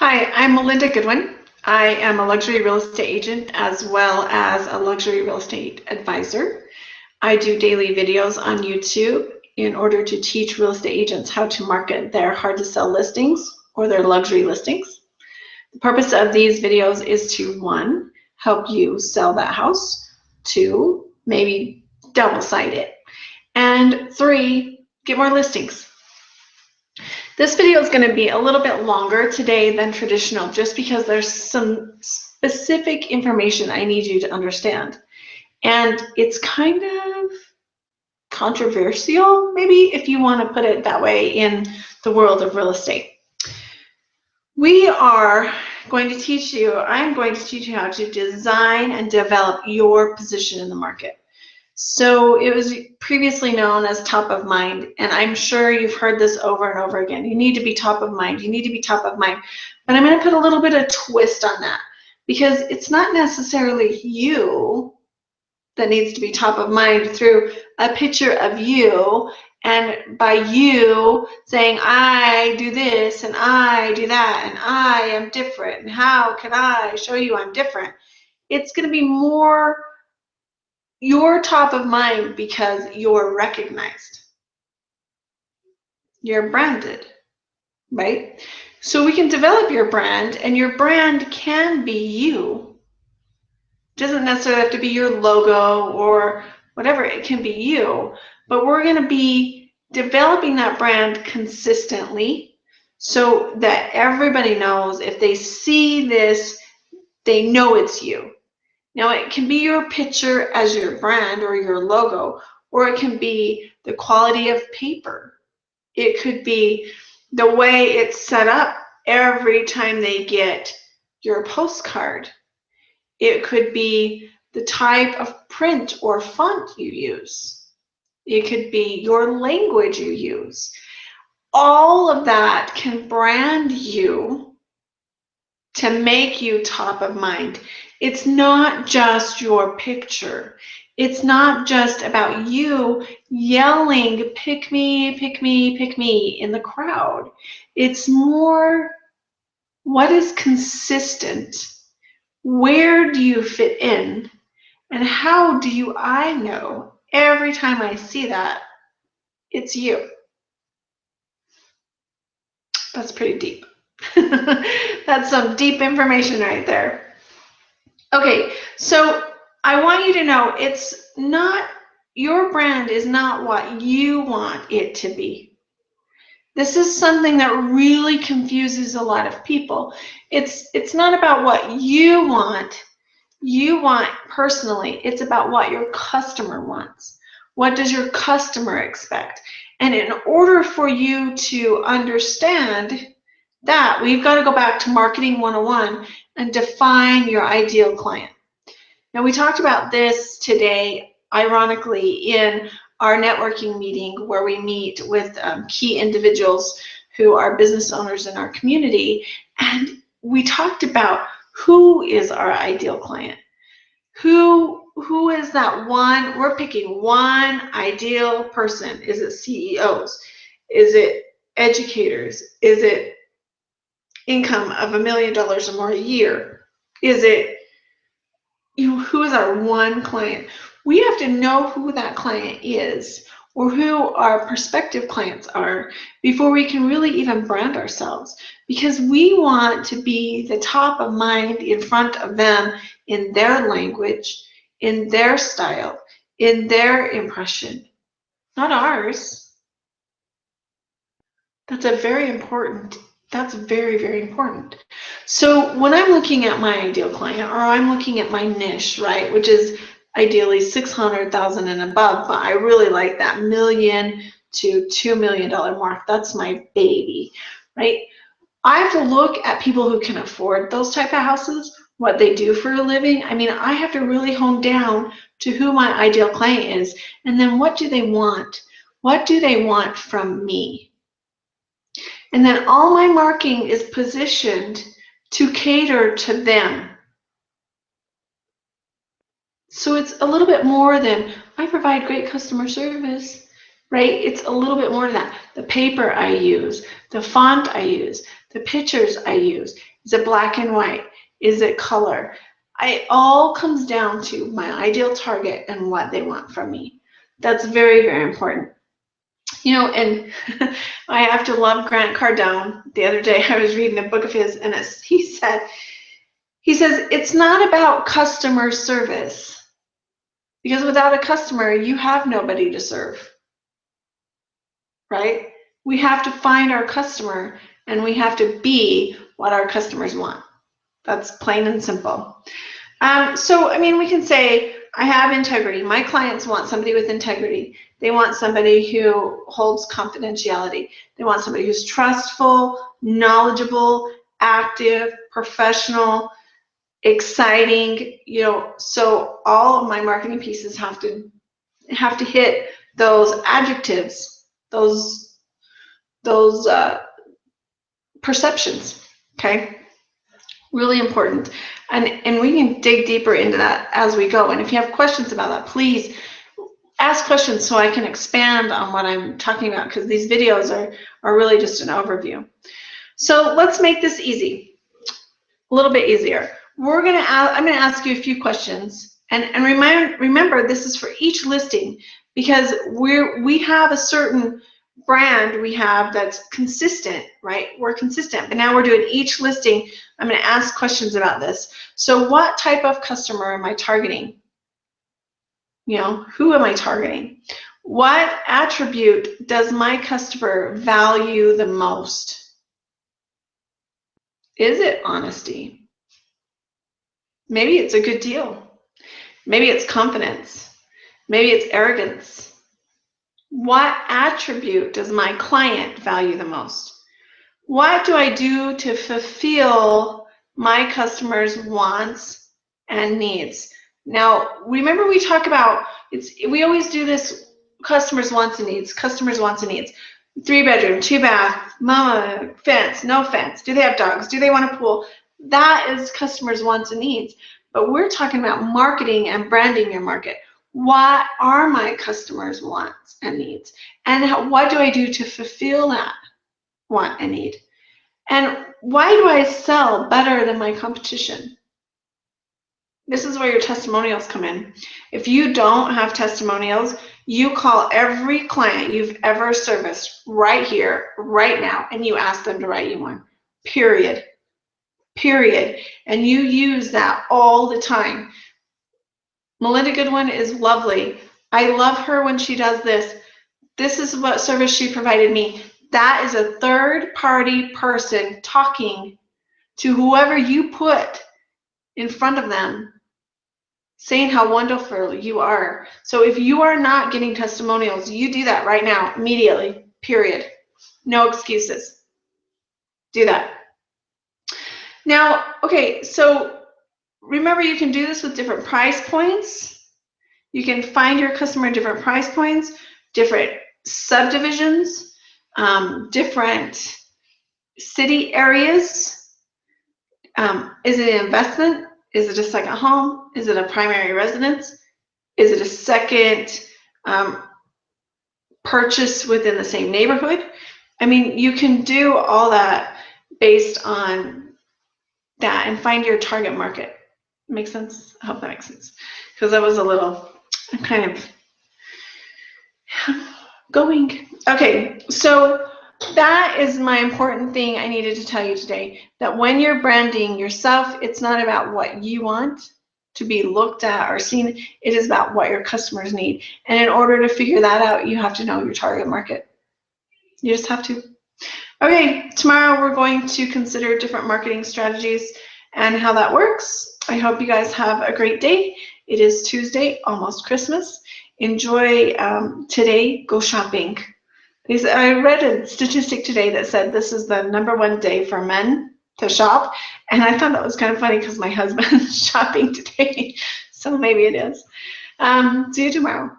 Hi, I'm Melinda Goodwin. I am a luxury real estate agent as well as a luxury real estate advisor. I do daily videos on YouTube in order to teach real estate agents how to market their hard to sell listings or their luxury listings. The purpose of these videos is to, one, help you sell that house, two, maybe double side it, and three, get more listings. This video is going to be a little bit longer today than traditional just because there's some specific information I need you to understand. And it's kind of controversial, maybe, if you want to put it that way, in the world of real estate. We are going to teach you, I'm going to teach you how to design and develop your position in the market. So it was previously known as top of mind, and I'm sure you've heard this over and over again. You need to be top of mind. You need to be top of mind. But I'm going to put a little bit of twist on that because it's not necessarily you that needs to be top of mind through a picture of you and by you saying, I do this and I do that and I am different and how can I show you I'm different. It's going to be more you're top of mind because you're recognized. You're branded, right? So we can develop your brand, and your brand can be you. It doesn't necessarily have to be your logo or whatever. It can be you. But we're going to be developing that brand consistently so that everybody knows if they see this, they know it's you. Now, it can be your picture as your brand or your logo, or it can be the quality of paper. It could be the way it's set up every time they get your postcard. It could be the type of print or font you use. It could be your language you use. All of that can brand you to make you top of mind. It's not just your picture. It's not just about you yelling, pick me, pick me, pick me in the crowd. It's more, what is consistent? Where do you fit in? And how do I know every time I see that it's you? That's pretty deep. That's some deep information right there. Okay, so I want you to know it's not, your brand is not what you want it to be. This is something that really confuses a lot of people. It's not about what you want personally. It's about what your customer wants. What does your customer expect? And in order for you to understand that, we've got to go back to Marketing 101 and define your ideal client. Now, we talked about this today, ironically, in our networking meeting where we meet with key individuals who are business owners in our community, and we talked about who is our ideal client. Who is that one? We're picking one ideal person. Is it CEOs? Is it educators? Is it income of $1 million or more a year? Is it, who is our one client? We have to know who that client is or who our prospective clients are before we can really even brand ourselves, because we want to be the top of mind in front of them in their language, in their style, in their impression, not ours. That's very, very important. So when I'm looking at my ideal client, or I'm looking at my niche, right, which is ideally 600,000 and above, but I really like that $1 million to $2 million mark. That's my baby, right? I have to look at people who can afford those type of houses, what they do for a living. I mean, I have to really hone down to who my ideal client is, and then what do they want? What do they want from me? And then all my marketing is positioned to cater to them. So it's a little bit more than I provide great customer service, right? It's a little bit more than that. The paper I use, the font I use, the pictures I use. Is it black and white? Is it color? It all comes down to my ideal target and what they want from me. That's very, very important. You know, and I have to love Grant Cardone. The other day I was reading a book of his, and he says, it's not about customer service, because without a customer, you have nobody to serve, right? We have to find our customer, and we have to be what our customers want. That's plain and simple. So, I mean, we can say, I have integrity. My clients want somebody with integrity. They want somebody who holds confidentiality. They want somebody who's trustful, knowledgeable, active, professional, exciting. You know, so all of my marketing pieces have to hit those adjectives, those perceptions. Okay. Really important. And we can dig deeper into that as we go. And if you have questions about that, please ask questions so I can expand on what I'm talking about, because these videos are really just an overview. So let's make this easy, a little bit easier. I'm gonna ask you a few questions, and remember this is for each listing, because we have a certain brand we have that's consistent, right? We're consistent, but now we're doing each listing. I'm going to ask questions about this. So what type of customer am I targeting? You know, who am I targeting? What attribute does my customer value the most? Is it honesty? Maybe it's a good deal. Maybe it's confidence. Maybe it's arrogance. What attribute does my client value the most? What do I do to fulfill my customers' wants and needs? Now, remember we talk about, we always do this, customers' wants and needs, customers' wants and needs. 3-bedroom, 2-bath, mama, fence, no fence. Do they have dogs? Do they want a pool? That is customers' wants and needs. But we're talking about marketing and branding your market. What are my customers' wants and needs? And what do I do to fulfill that want and need? And why do I sell better than my competition? This is where your testimonials come in. If you don't have testimonials, you call every client you've ever serviced right here, right now, and you ask them to write you one. Period. Period. And you use that all the time. Melinda Goodwin is lovely. I love her when she does this. This is what service she provided me. That is a third-party person talking to whoever you put in front of them, saying how wonderful you are. So if you are not getting testimonials, you do that right now, immediately, period. No excuses. Do that. Now, okay, so remember, you can do this with different price points. You can find your customer at different price points, different subdivisions, different city areas. Is it an investment? Is it a second home? Is it a primary residence? Is it a second purchase within the same neighborhood? I mean, you can do all that based on that and find your target market. Make sense? I hope that makes sense. Because that was a little kind of going. Okay, so that is my important thing I needed to tell you today, that when you're branding yourself, it's not about what you want to be looked at or seen. It is about what your customers need. And in order to figure that out, you have to know your target market. You just have to. Okay, tomorrow we're going to consider different marketing strategies and how that works. I hope you guys have a great day. It is Tuesday, almost Christmas. Enjoy today. Go shopping. I read a statistic today that said this is the #1 day for men to shop, and I thought that was kind of funny because my husband's shopping today, so maybe it is. See you tomorrow.